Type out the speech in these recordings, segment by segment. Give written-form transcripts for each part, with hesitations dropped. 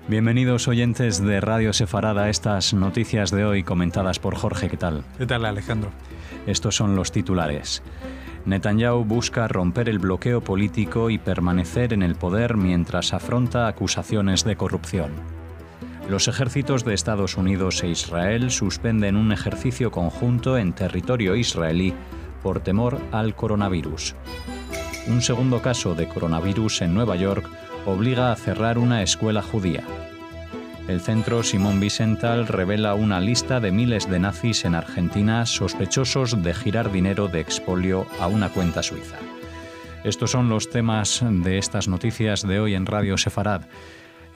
Bienvenidos oyentes de Radio Sefarad a estas noticias de hoy comentadas por Jorge. ¿Qué tal? ¿Qué tal, Alejandro? Estos son los titulares. Netanyahu busca romper el bloqueo político y permanecer en el poder mientras afronta acusaciones de corrupción. Los ejércitos de Estados Unidos e Israel suspenden un ejercicio conjunto en territorio israelí por temor al coronavirus. Un segundo caso de coronavirus en Nueva York obliga a cerrar una escuela judía. El centro Simón Wiesenthal revela una lista de miles de nazis en Argentina sospechosos de girar dinero de expolio a una cuenta suiza. Estos son los temas de estas noticias de hoy en Radio Sefarad.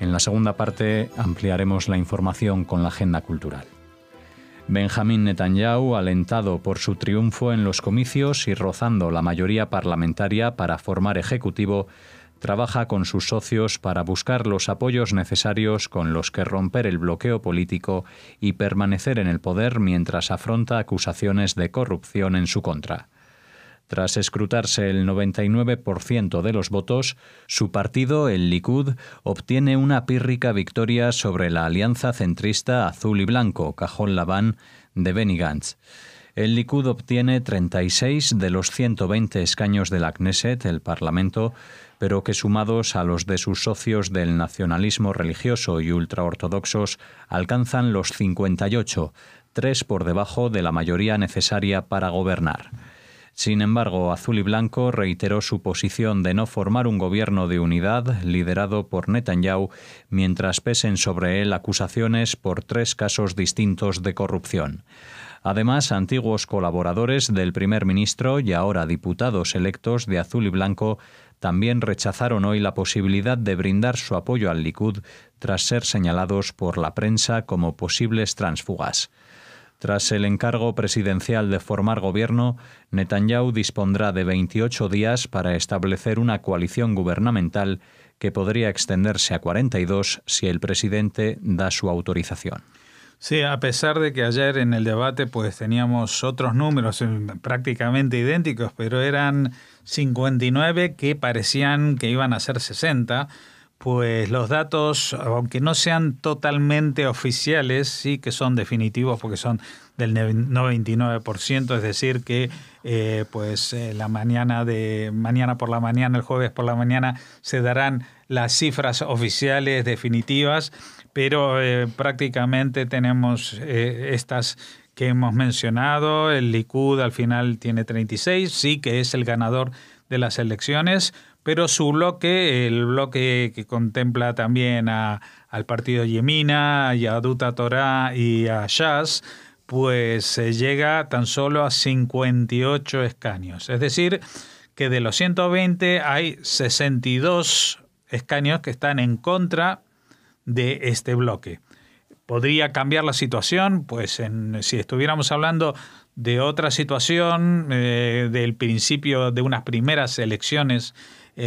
En la segunda parte ampliaremos la información con la agenda cultural. Benjamín Netanyahu, alentado por su triunfo en los comicios y rozando la mayoría parlamentaria para formar ejecutivo, trabaja con sus socios para buscar los apoyos necesarios con los que romper el bloqueo político y permanecer en el poder mientras afronta acusaciones de corrupción en su contra. Tras escrutarse el 99% de los votos, su partido, el Likud, obtiene una pírrica victoria sobre la alianza centrista azul y blanco, Cajón Labán, de Benny Gantz. El Likud obtiene 36 de los 120 escaños de la Knesset, el Parlamento, pero que sumados a los de sus socios del nacionalismo religioso y ultraortodoxos alcanzan los 58, 3 por debajo de la mayoría necesaria para gobernar. Sin embargo, Azul y Blanco reiteró su posición de no formar un gobierno de unidad liderado por Netanyahu mientras pesen sobre él acusaciones por 3 casos distintos de corrupción. Además, antiguos colaboradores del primer ministro y ahora diputados electos de Azul y Blanco también rechazaron hoy la posibilidad de brindar su apoyo al Likud tras ser señalados por la prensa como posibles tránsfugas. Tras el encargo presidencial de formar gobierno, Netanyahu dispondrá de 28 días para establecer una coalición gubernamental que podría extenderse a 42 si el presidente da su autorización. Sí, a pesar de que ayer en el debate pues teníamos otros números prácticamente idénticos, pero eran 59 que parecían que iban a ser 60, pues los datos, aunque no sean totalmente oficiales, sí que son definitivos porque son del 99%, es decir que mañana por la mañana, el jueves por la mañana, se darán las cifras oficiales definitivas, pero prácticamente tenemos estas que hemos mencionado. El Likud al final tiene 36, sí que es el ganador de las elecciones, pero su bloque, el bloque que contempla también al partido Yemina, a Yahadut Torah y a Shas, pues llega tan solo a 58 escaños. Es decir, que de los 120 hay 62 escaños que están en contra de este bloque. ¿Podría cambiar la situación? Pues si estuviéramos hablando de otra situación, del principio de unas primeras elecciones,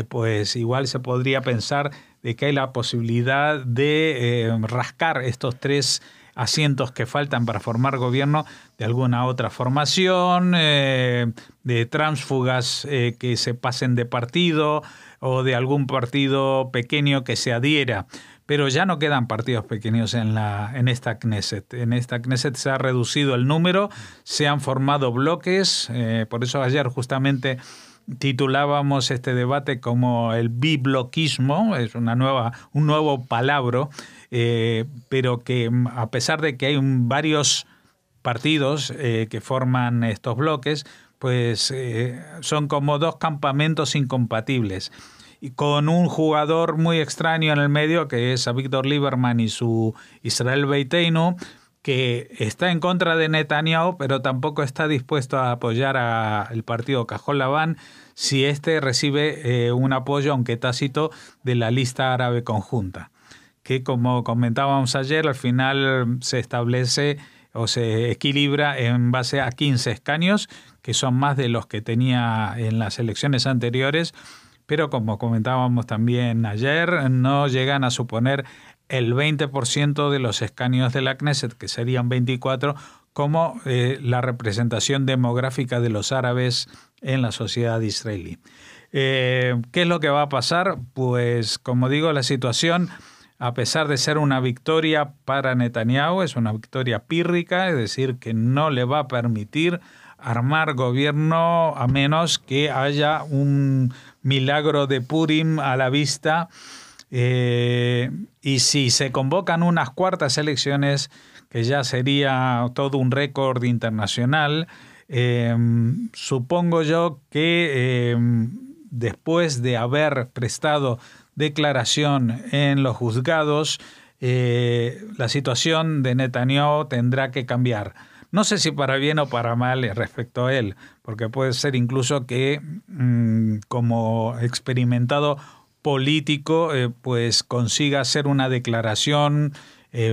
pues igual se podría pensar de que hay la posibilidad de rascar estos 3 asientos que faltan para formar gobierno de alguna otra formación, de tránsfugas que se pasen de partido o de algún partido pequeño que se adhiera. Pero ya no quedan partidos pequeños en esta Knesset. En esta Knesset se ha reducido el número, se han formado bloques, por eso ayer justamente titulábamos este debate como el bibloquismo, es un nuevo palabra, pero que a pesar de que hay varios partidos que forman estos bloques, pues son como 2 campamentos incompatibles. Y con un jugador muy extraño en el medio, que es Avigdor Lieberman y su Israel Beiteinu, que está en contra de Netanyahu, pero tampoco está dispuesto a apoyar al partido Cajón Labán si éste recibe un apoyo, aunque tácito, de la lista árabe conjunta, que como comentábamos ayer, al final se establece o se equilibra en base a 15 escaños, que son más de los que tenía en las elecciones anteriores, pero como comentábamos también ayer, no llegan a suponer el 20% de los escaños de la Knesset, que serían 24, como la representación demográfica de los árabes en la sociedad israelí. ¿Qué es lo que va a pasar? Pues, como digo, la situación a pesar de ser una victoria para Netanyahu, es una victoria pírrica, es decir, que no le va a permitir armar gobierno a menos que haya un milagro de Purim a la vista. Y si se convocan unas cuartas elecciones, que ya sería todo un récord internacional, supongo yo que después de haber prestado declaración en los juzgados, la situación de Netanyahu tendrá que cambiar. No sé si para bien o para mal respecto a él, porque puede ser incluso que como experimentado político pues consiga hacer una declaración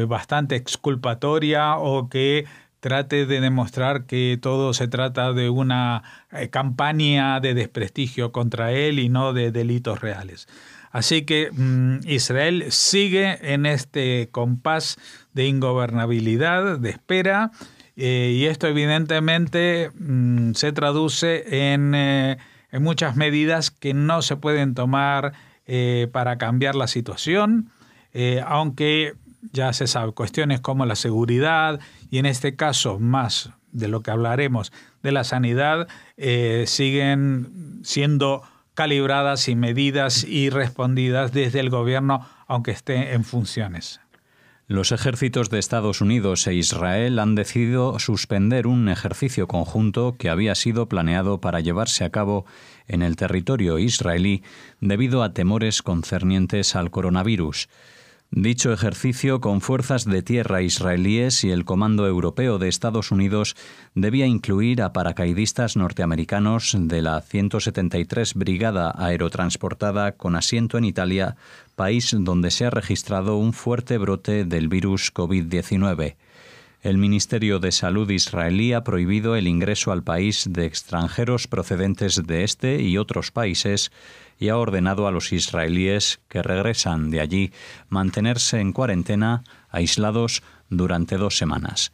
bastante exculpatoria o que trate de demostrar que todo se trata de una campaña de desprestigio contra él y no de delitos reales. Así que Israel sigue en este compás de ingobernabilidad, de espera, y esto evidentemente se traduce en muchas medidas que no se pueden tomar para cambiar la situación, aunque ya se sabe, cuestiones como la seguridad y en este caso más de lo que hablaremos de la sanidad siguen siendo calibradas y medidas y respondidas desde el gobierno, aunque esté en funciones. Los ejércitos de Estados Unidos e Israel han decidido suspender un ejercicio conjunto que había sido planeado para llevarse a cabo en el territorio israelí debido a temores concernientes al coronavirus. Dicho ejercicio, con fuerzas de tierra israelíes y el Comando Europeo de Estados Unidos, debía incluir a paracaidistas norteamericanos de la 173 Brigada Aerotransportada con asiento en Italia, país donde se ha registrado un fuerte brote del virus COVID-19. El Ministerio de Salud israelí ha prohibido el ingreso al país de extranjeros procedentes de este y otros países y ha ordenado a los israelíes que regresan de allí mantenerse en cuarentena, aislados durante 2 semanas.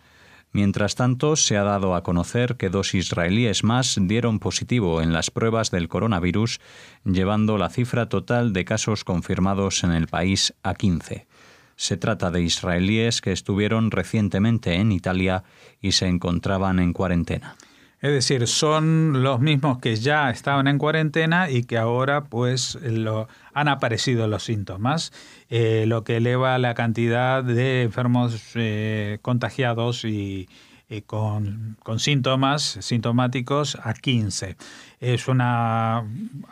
Mientras tanto, se ha dado a conocer que 2 israelíes más dieron positivo en las pruebas del coronavirus, llevando la cifra total de casos confirmados en el país a 15. Se trata de israelíes que estuvieron recientemente en Italia y se encontraban en cuarentena. Es decir, son los mismos que ya estaban en cuarentena y que ahora pues han aparecido los síntomas, lo que eleva la cantidad de enfermos contagiados y con síntomas sintomáticos a 15.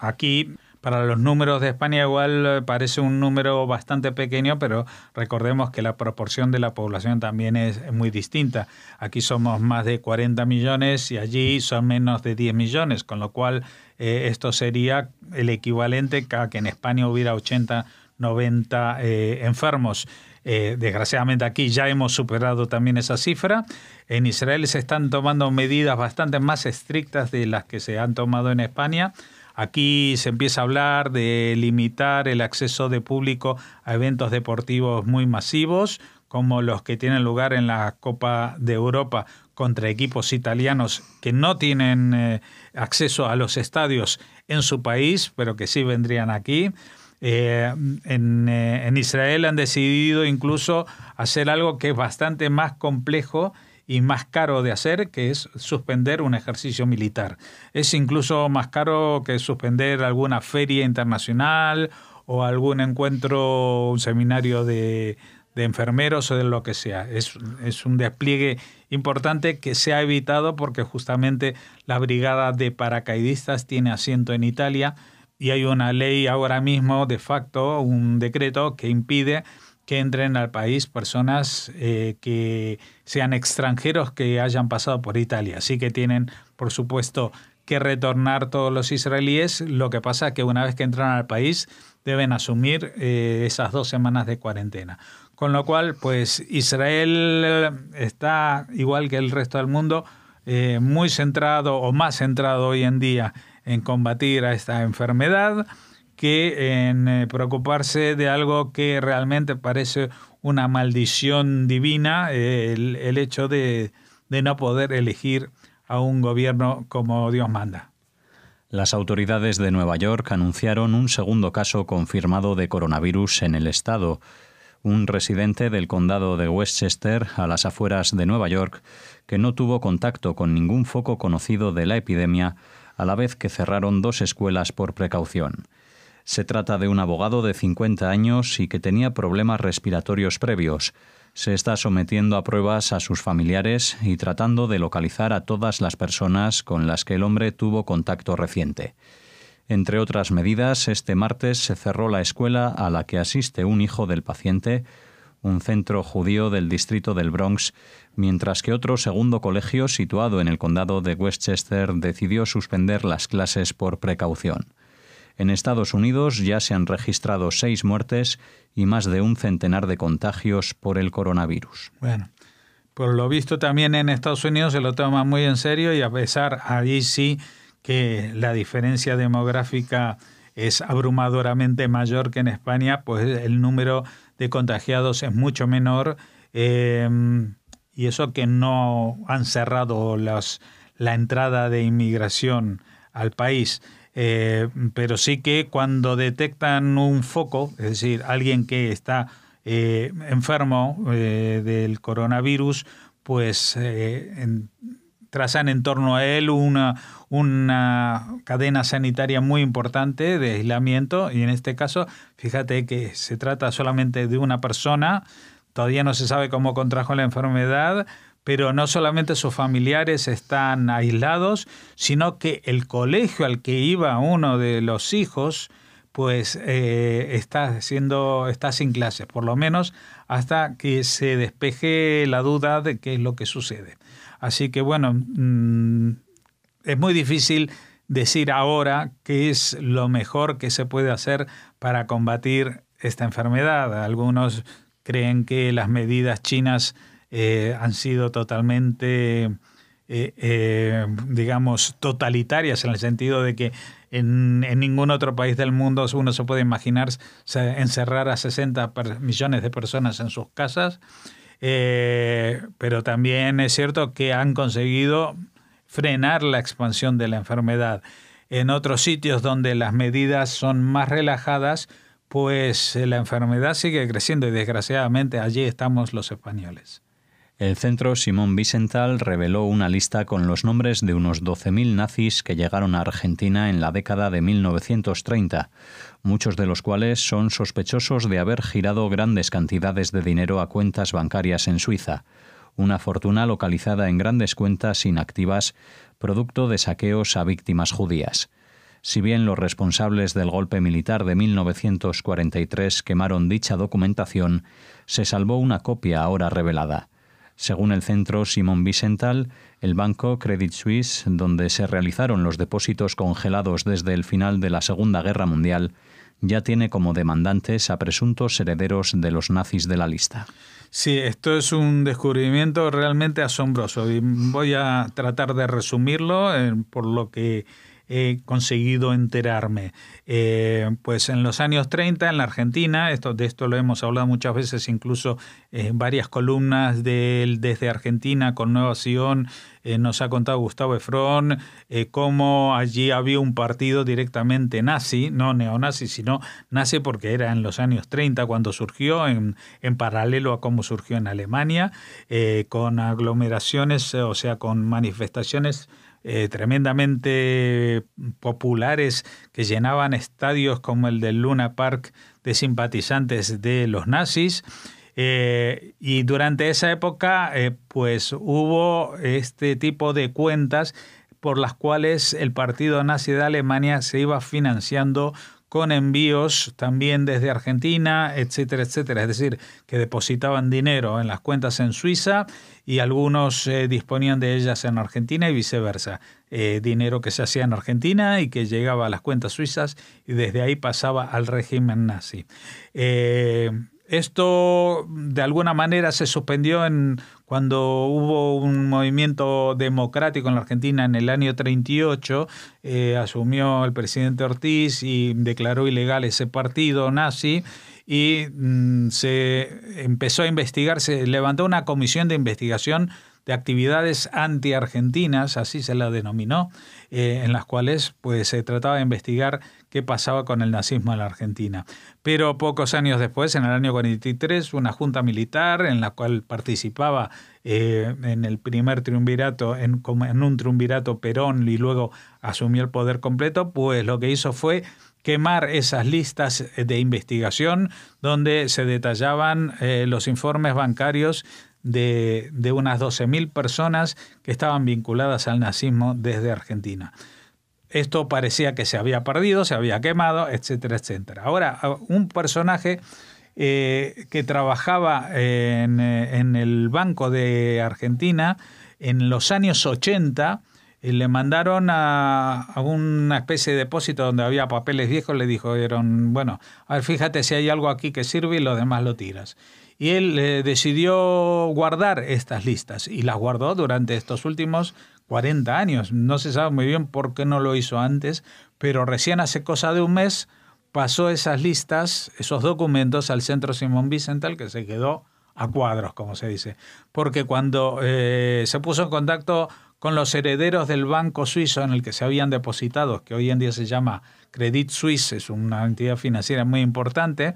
Aquí para los números de España igual parece un número bastante pequeño, pero recordemos que la proporción de la población también es muy distinta. Aquí somos más de 40 millones y allí son menos de 10 millones, con lo cual esto sería el equivalente a que en España hubiera 80, 90 enfermos. Desgraciadamente aquí ya hemos superado también esa cifra. En Israel se están tomando medidas bastante más estrictas de las que se han tomado en España. Aquí se empieza a hablar de limitar el acceso de público a eventos deportivos muy masivos, como los que tienen lugar en la Copa de Europa contra equipos italianos que no tienen acceso a los estadios en su país, pero que sí vendrían aquí. En Israel han decidido incluso hacer algo que es bastante más complejo y más caro de hacer, que es suspender un ejercicio militar. Es incluso más caro que suspender alguna feria internacional o algún encuentro, un seminario de enfermeros o de lo que sea. Es un despliegue importante que se ha evitado porque justamente la brigada de paracaidistas tiene asiento en Italia y hay una ley ahora mismo, de facto, un decreto que impide que entren al país personas que sean extranjeros que hayan pasado por Italia. Así que tienen, por supuesto, que retornar todos los israelíes. Lo que pasa es que una vez que entran al país deben asumir esas 2 semanas de cuarentena. Con lo cual, pues Israel está, igual que el resto del mundo, muy centrado o más centrado hoy en día en combatir a esta enfermedad que en preocuparse de algo que realmente parece una maldición divina, el hecho de no poder elegir a un gobierno como Dios manda. Las autoridades de Nueva York anunciaron un segundo caso confirmado de coronavirus en el estado. un residente del condado de Westchester, a las afueras de Nueva York, que no tuvo contacto con ningún foco conocido de la epidemia, a la vez que cerraron 2 escuelas por precaución. Se trata de un abogado de 50 años y que tenía problemas respiratorios previos. Se está sometiendo a pruebas a sus familiares y tratando de localizar a todas las personas con las que el hombre tuvo contacto reciente. Entre otras medidas, este martes se cerró la escuela a la que asiste un hijo del paciente, un centro judío del distrito del Bronx, mientras que otro segundo colegio situado en el condado de Westchester decidió suspender las clases por precaución. En Estados Unidos ya se han registrado 6 muertes y más de un centenar de contagios por el coronavirus. Bueno, por lo visto también en Estados Unidos se lo toma muy en serio y a pesar, allí sí, que la diferencia demográfica es abrumadoramente mayor que en España, pues el número de contagiados es mucho menor y eso que no han cerrado la entrada de inmigración al país. Pero sí que cuando detectan un foco, es decir, alguien que está enfermo del coronavirus, pues trazan en torno a él una cadena sanitaria muy importante de aislamiento y en este caso, fíjate que se trata solamente de una persona, todavía no se sabe cómo contrajo la enfermedad, pero no solamente sus familiares están aislados, sino que el colegio al que iba uno de los hijos pues está sin clases, por lo menos hasta que se despeje la duda de qué es lo que sucede. Así que bueno, es muy difícil decir ahora qué es lo mejor que se puede hacer para combatir esta enfermedad. Algunos creen que las medidas chinas han sido totalmente, digamos, totalitarias en el sentido de que en ningún otro país del mundo uno se puede imaginar encerrar a 60 millones de personas en sus casas. Pero también es cierto que han conseguido frenar la expansión de la enfermedad. En otros sitios donde las medidas son más relajadas, pues la enfermedad sigue creciendo y desgraciadamente allí estamos los españoles. El Centro Simón Wiesenthal reveló una lista con los nombres de unos 12.000 nazis que llegaron a Argentina en la década de 1930, muchos de los cuales son sospechosos de haber girado grandes cantidades de dinero a cuentas bancarias en Suiza, una fortuna localizada en grandes cuentas inactivas, producto de saqueos a víctimas judías. Si bien los responsables del golpe militar de 1943 quemaron dicha documentación, se salvó una copia ahora revelada. Según el Centro Simón Wiesenthal, el banco Credit Suisse, donde se realizaron los depósitos congelados desde el final de la Segunda Guerra Mundial, ya tiene como demandantes a presuntos herederos de los nazis de la lista. Sí, esto es un descubrimiento realmente asombroso y voy a tratar de resumirlo por lo que he conseguido enterarme. Pues en los años 30 en la Argentina, de esto lo hemos hablado muchas veces, incluso en varias columnas desde Argentina con Nueva Sion, nos ha contado Gustavo Efrón cómo allí había un partido directamente nazi, no neonazi, sino nazi porque era en los años 30 cuando surgió, en paralelo a cómo surgió en Alemania, con aglomeraciones, o sea, con manifestaciones tremendamente populares que llenaban estadios como el del Luna Park de simpatizantes de los nazis. Y durante esa época pues hubo este tipo de cuentas por las cuales el partido nazi de Alemania se iba financiando con envíos también desde Argentina, etcétera, etcétera. Es decir, que depositaban dinero en las cuentas en Suiza y algunos disponían de ellas en Argentina y viceversa. Dinero que se hacía en Argentina y que llegaba a las cuentas suizas y desde ahí pasaba al régimen nazi. Esto de alguna manera se suspendió cuando hubo un movimiento democrático en la Argentina en el año 38, asumió el presidente Ortiz y declaró ilegal ese partido nazi y se empezó a investigar, se levantó una comisión de investigación de actividades anti-argentinas, así se la denominó, en las cuales pues se trataba de investigar qué pasaba con el nazismo en la Argentina. Pero pocos años después, en el año 43, una junta militar en la cual participaba en el primer triunvirato, en un triunvirato Perón, y luego asumió el poder completo, pues lo que hizo fue quemar esas listas de investigación donde se detallaban los informes bancarios de unas 12.000 personas que estaban vinculadas al nazismo desde Argentina. Esto parecía que se había perdido, se había quemado, etcétera, etcétera. Ahora, un personaje que trabajaba en el Banco de Argentina en los años 80, le mandaron a una especie de depósito donde había papeles viejos, le dijeron, bueno, a ver, fíjate si hay algo aquí que sirve y lo demás lo tiras. Y él decidió guardar estas listas y las guardó durante estos últimos 40 años. No se sabe muy bien por qué no lo hizo antes, pero recién hace cosa de un mes pasó esas listas, esos documentos al Centro Simón Wiesenthal, que se quedó a cuadros, como se dice. Porque cuando se puso en contacto con los herederos del banco suizo en el que se habían depositado, que hoy en día se llama Credit Suisse, es una entidad financiera muy importante,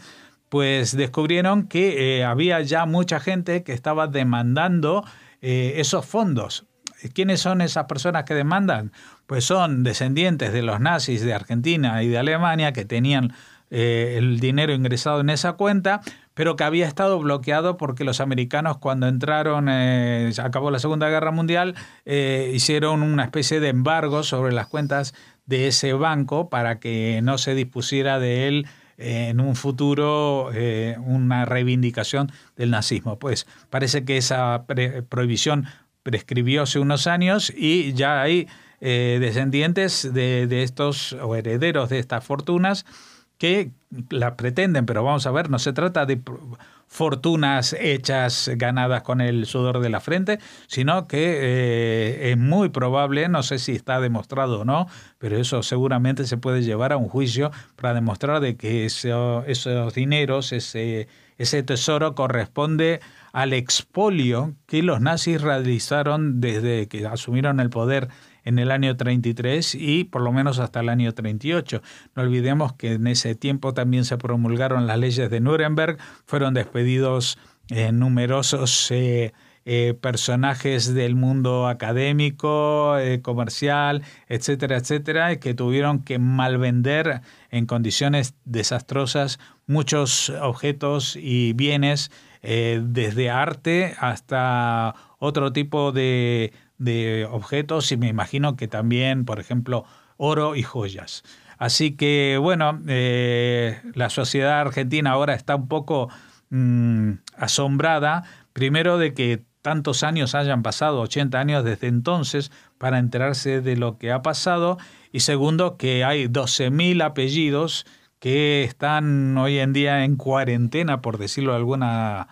pues descubrieron que había ya mucha gente que estaba demandando esos fondos. ¿Quiénes son esas personas que demandan? Pues son descendientes de los nazis de Argentina y de Alemania que tenían el dinero ingresado en esa cuenta, pero que había estado bloqueado porque los americanos, cuando entraron, acabó la Segunda Guerra Mundial, hicieron una especie de embargo sobre las cuentas de ese banco para que no se dispusiera de él en un futuro una reivindicación del nazismo. Pues parece que esa prohibición prescribió hace unos años y ya hay descendientes de estos o herederos de estas fortunas que la pretenden, pero vamos a ver, no se trata de fortunas hechas, ganadas con el sudor de la frente, sino que es muy probable, no sé si está demostrado o no, pero eso seguramente se puede llevar a un juicio para demostrar de que esos dineros, ese tesoro corresponde al expolio que los nazis realizaron desde que asumieron el poder en el año 33 y por lo menos hasta el año 38. No olvidemos que en ese tiempo también se promulgaron las leyes de Nuremberg, fueron despedidos numerosos personajes del mundo académico, comercial, etcétera, etcétera, que tuvieron que malvender en condiciones desastrosas muchos objetos y bienes, desde arte hasta otro tipo de objetos, y me imagino que también, por ejemplo, oro y joyas. Así que, bueno, la sociedad argentina ahora está un poco asombrada, primero de que tantos años hayan pasado, 80 años desde entonces, para enterarse de lo que ha pasado, y segundo, que hay 12.000 apellidos que están hoy en día en cuarentena, por decirlo de alguna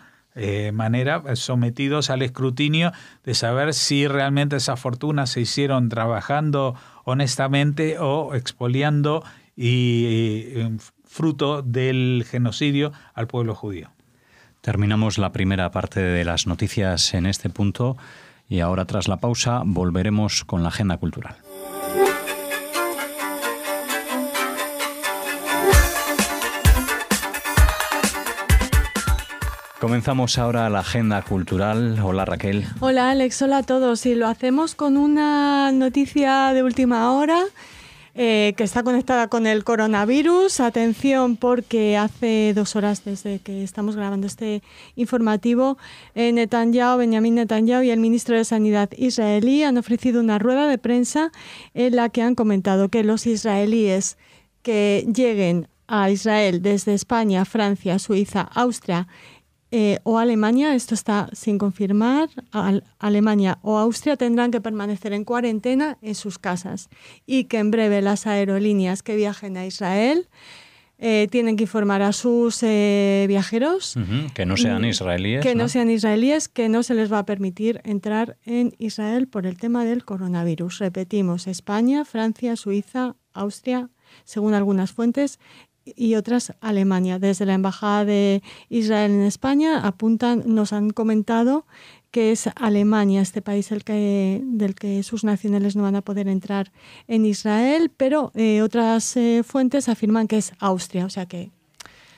manera, sometidos al escrutinio de saber si realmente esas fortunas se hicieron trabajando honestamente o expoliando y fruto del genocidio al pueblo judío. Terminamos la primera parte de las noticias en este punto y ahora, tras la pausa, volveremos con la agenda cultural. Comenzamos ahora la agenda cultural. Hola, Raquel. Hola, Alex. Hola a todos. Y lo hacemos con una noticia de última hora que está conectada con el coronavirus. Atención, porque hace 2 horas desde que estamos grabando este informativo, Benjamín Netanyahu y el ministro de Sanidad israelí han ofrecido una rueda de prensa en la que han comentado que los israelíes que lleguen a Israel desde España, Francia, Suiza, Austria o Alemania, esto está sin confirmar, Alemania o Austria tendrán que permanecer en cuarentena en sus casas, y que en breve las aerolíneas que viajen a Israel tienen que informar a sus viajeros que no sean israelíes, que no sean israelíes, que no se les va a permitir entrar en Israel por el tema del coronavirus. Repetimos, España, Francia, Suiza, Austria, según algunas fuentes, y otras Alemania. Desde la Embajada de Israel en España nos han comentado que es Alemania, este país del que sus nacionales no van a poder entrar en Israel, pero otras fuentes afirman que es Austria, o sea que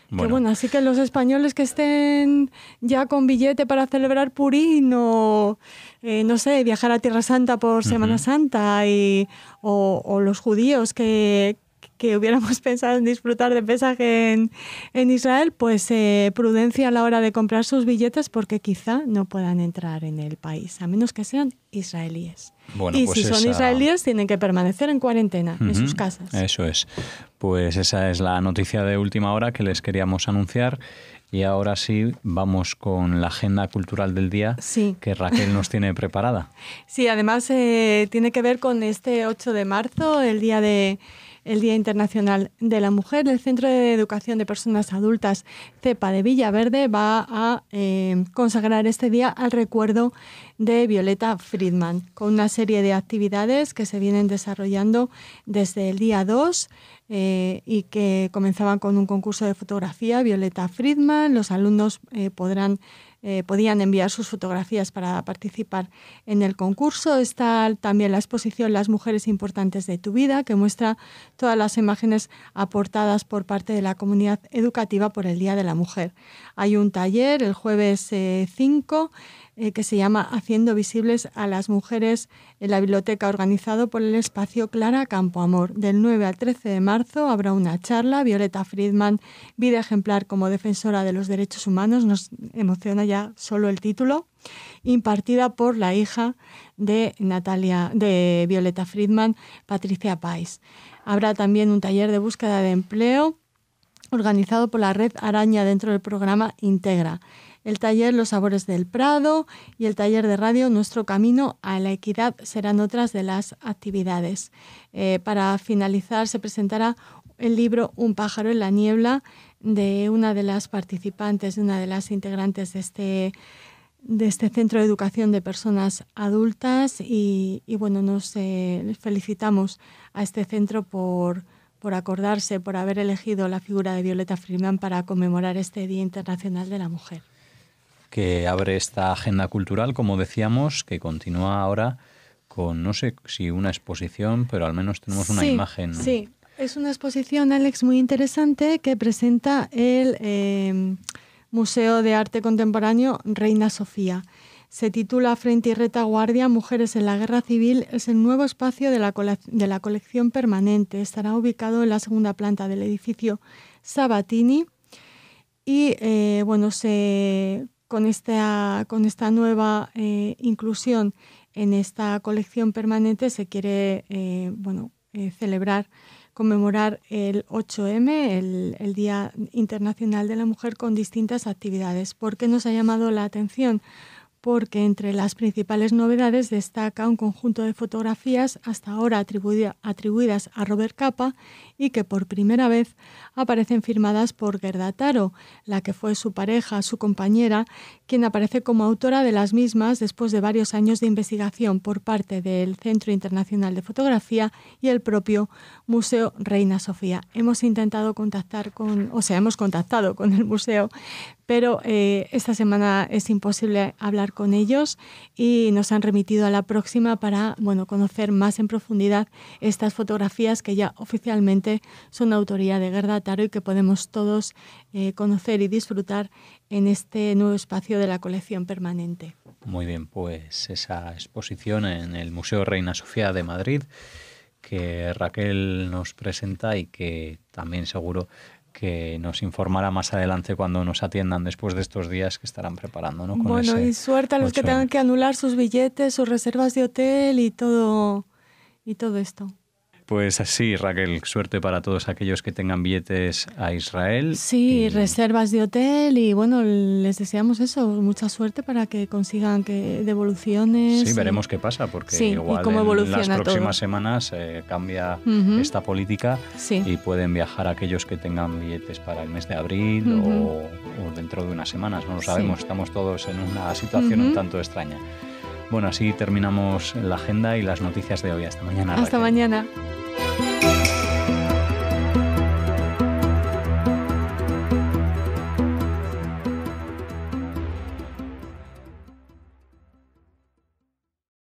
bueno, así que los españoles que estén ya con billete para celebrar Purim o, no sé, viajar a Tierra Santa por Semana Santa o los judíos que hubiéramos pensado en disfrutar de Pesaj en Israel, pues prudencia a la hora de comprar sus billetes porque quizá no puedan entrar en el país, a menos que sean israelíes. Bueno, y pues si son israelíes tienen que permanecer en cuarentena en sus casas. Eso es. Pues esa es la noticia de última hora que les queríamos anunciar. Y ahora sí, vamos con la agenda cultural del día que Raquel nos tiene preparada. Sí, además tiene que ver con este 8 de marzo, el Día Internacional de la Mujer. El Centro de Educación de Personas Adultas CEPA de Villaverde va a consagrar este día al recuerdo de Violeta Friedman, con una serie de actividades que se vienen desarrollando desde el día 2 y que comenzaban con un concurso de fotografía, Violeta Friedman. Los alumnos podían enviar sus fotografías para participar en el concurso. Está también la exposición Las mujeres importantes de tu vida, que muestra todas las imágenes aportadas por parte de la comunidad educativa por el Día de la Mujer. Hay un taller el jueves 5 que se llama Haciendo visibles a las mujeres en la biblioteca, organizado por el espacio Clara Campoamor. Del 9 al 13 de marzo habrá una charla, Violeta Friedman, vida ejemplar como defensora de los derechos humanos, nos emociona ya solo el título, impartida por la hija de Violeta Friedman, Patricia Pais. Habrá también un taller de búsqueda de empleo organizado por la Red Araña dentro del programa Integra. El taller Los sabores del Prado y el taller de radio Nuestro camino a la equidad serán otras de las actividades. Para finalizar, se presentará el libro Un pájaro en la niebla de una de las participantes, de una de las integrantes de este Centro de Educación de Personas Adultas y bueno, nos felicitamos a este centro por acordarse, por haber elegido la figura de Violeta Friedman para conmemorar este Día Internacional de la Mujer. Que abre esta agenda cultural, como decíamos, que continúa ahora con, no sé si una exposición, pero al menos tenemos una imagen. Sí, es una exposición, Alex, muy interesante que presenta el Museo de Arte Contemporáneo Reina Sofía. Se titula Frente y retaguardia, mujeres en la guerra civil. Es el nuevo espacio de la colección permanente. Estará ubicado en la segunda planta del edificio Sabatini y con esta nueva inclusión en esta colección permanente se quiere conmemorar el 8M, el Día Internacional de la Mujer, con distintas actividades. ¿Por qué nos ha llamado la atención? Porque entre las principales novedades destaca un conjunto de fotografías hasta ahora atribuidas a Robert Capa y que por primera vez aparecen firmadas por Gerda Taro, la que fue su pareja, su compañera, quien aparece como autora de las mismas después de varios años de investigación por parte del Centro Internacional de Fotografía y el propio Museo Reina Sofía. Hemos contactado con el museo, pero esta semana es imposible hablar con ellos y nos han remitido a la próxima para conocer más en profundidad estas fotografías que ya oficialmente son autoría de Gerda Taro y que podemos todos conocer y disfrutar en este nuevo espacio de la colección permanente. Muy bien, pues esa exposición en el Museo Reina Sofía de Madrid que Raquel nos presenta y que también seguro que nos informará más adelante cuando nos atiendan después de estos días que estarán preparando, ¿no? Y suerte a los que tengan que anular sus billetes, sus reservas de hotel y todo esto. Pues así, Raquel, suerte para todos aquellos que tengan billetes a Israel. Sí, reservas de hotel y les deseamos eso, mucha suerte para que consigan devoluciones. Sí, veremos qué pasa, porque igual en las próximas semanas cambia esta política y pueden viajar aquellos que tengan billetes para el mes de abril o dentro de unas semanas, no lo sabemos, estamos todos en una situación un tanto extraña. Bueno, así terminamos la agenda y las noticias de hoy. Hasta mañana, Raquel. Hasta mañana.